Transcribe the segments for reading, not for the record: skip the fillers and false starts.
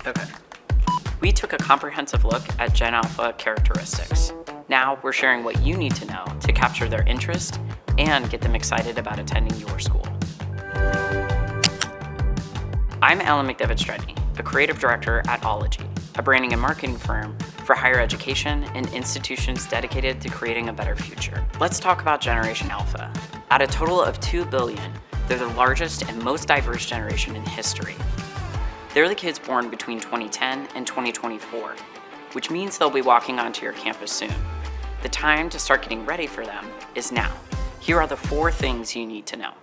Okay. We took a comprehensive look at Gen Alpha characteristics. Now we're sharing what you need to know to capture their interest and get them excited about attending your school. I'm McDevitt-Stredney, a creative director at Ologie, a branding and marketing firm for higher education and institutions dedicated to creating a better future. Let's talk about Generation Alpha. At a total of 2 billion, they're the largest and most diverse generation in history. They're the kids born between 2010 and 2024, which means they'll be walking onto your campus soon. The time to start getting ready for them is now. Here are the 4 things you need to know.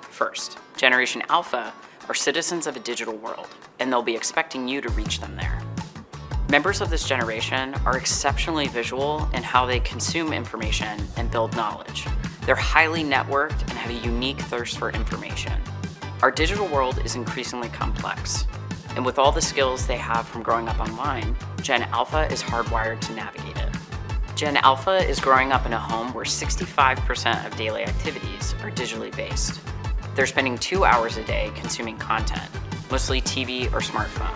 First, Generation Alpha are citizens of a digital world, and they'll be expecting you to reach them there. Members of this generation are exceptionally visual in how they consume information and build knowledge. They're highly networked and have a unique thirst for information. Our digital world is increasingly complex, and with all the skills they have from growing up online, Gen Alpha is hardwired to navigate it. Gen Alpha is growing up in a home where 65% of daily activities are digitally based. They're spending 2 hours a day consuming content, mostly TV or smartphone.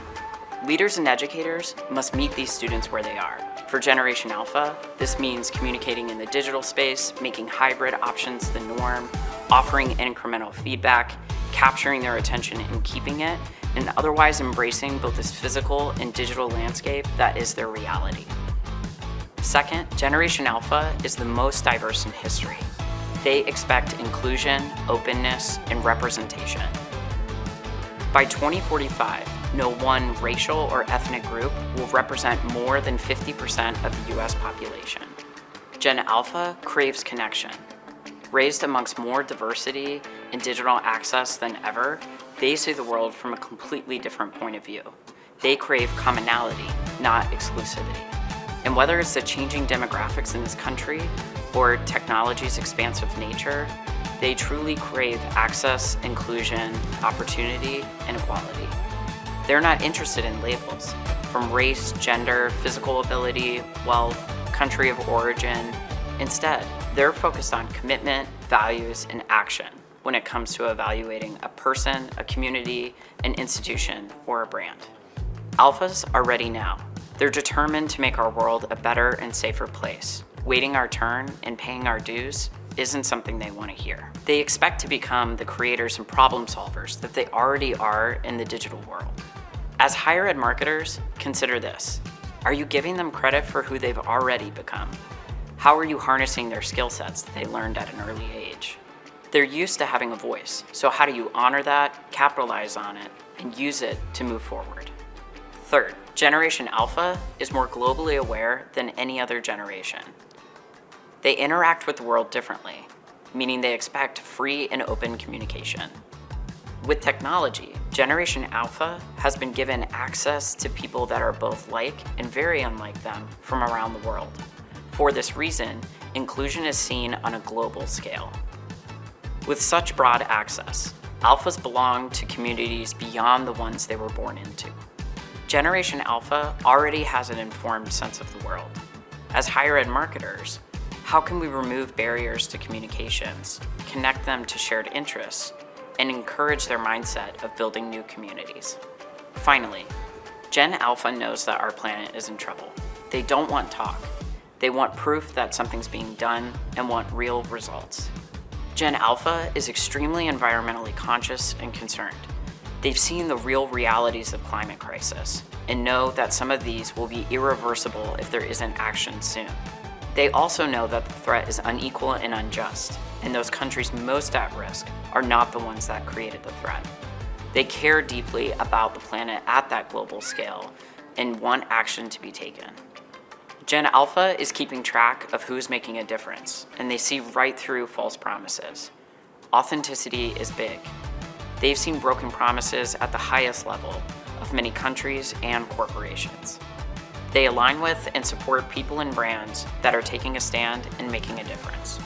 Leaders and educators must meet these students where they are. For Generation Alpha, this means communicating in the digital space, making hybrid options the norm, offering incremental feedback, capturing their attention and keeping it, and otherwise embracing both this physical and digital landscape that is their reality. Second, Generation Alpha is the most diverse in history. They expect inclusion, openness, and representation. By 2045, no one racial or ethnic group will represent more than 50% of the US population. Gen Alpha craves connection. Raised amongst more diversity and digital access than ever, they see the world from a completely different point of view. They crave commonality, not exclusivity. And whether it's the changing demographics in this country or technology's expansive nature, they truly crave access, inclusion, opportunity, and equality. They're not interested in labels, from race, gender, physical ability, wealth, country of origin. Instead, they're focused on commitment, values, and action when it comes to evaluating a person, a community, an institution, or a brand. Alphas are ready now. They're determined to make our world a better and safer place. Waiting our turn and paying our dues isn't something they want to hear. They expect to become the creators and problem solvers that they already are in the digital world. As higher ed marketers, consider this. Are you giving them credit for who they've already become? How are you harnessing their skill sets that they learned at an early age? They're used to having a voice, so how do you honor that, capitalize on it, and use it to move forward? Third, Generation Alpha is more globally aware than any other generation. They interact with the world differently, meaning they expect free and open communication. With technology, Generation Alpha has been given access to people that are both like and very unlike them from around the world. For this reason, inclusion is seen on a global scale. With such broad access, Alphas belong to communities beyond the ones they were born into. Generation Alpha already has an informed sense of the world. As higher ed marketers, how can we remove barriers to communications, connect them to shared interests, and encourage their mindset of building new communities? Finally, Gen Alpha knows that our planet is in trouble. They don't want talk. They want proof that something's being done and want real results. Gen Alpha is extremely environmentally conscious and concerned. They've seen the real realities of climate crisis and know that some of these will be irreversible if there isn't action soon. They also know that the threat is unequal and unjust, and those countries most at risk are not the ones that created the threat. They care deeply about the planet at that global scale and want action to be taken. Gen Alpha is keeping track of who's making a difference, and they see right through false promises. Authenticity is big. They've seen broken promises at the highest level of many countries and corporations. They align with and support people and brands that are taking a stand and making a difference.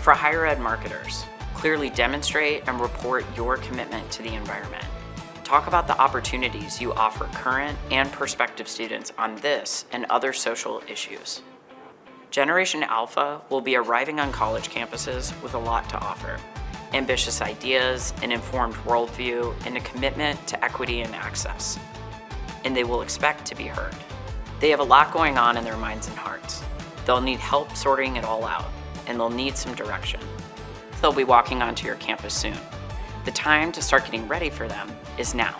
For higher ed marketers, clearly demonstrate and report your commitment to the environment. Talk about the opportunities you offer current and prospective students on this and other social issues. Generation Alpha will be arriving on college campuses with a lot to offer. Ambitious ideas, an informed worldview, and a commitment to equity and access. and they will expect to be heard. They have a lot going on in their minds and hearts. They'll need help sorting it all out, and they'll need some direction. They'll be walking onto your campus soon. The time to start getting ready for them is now.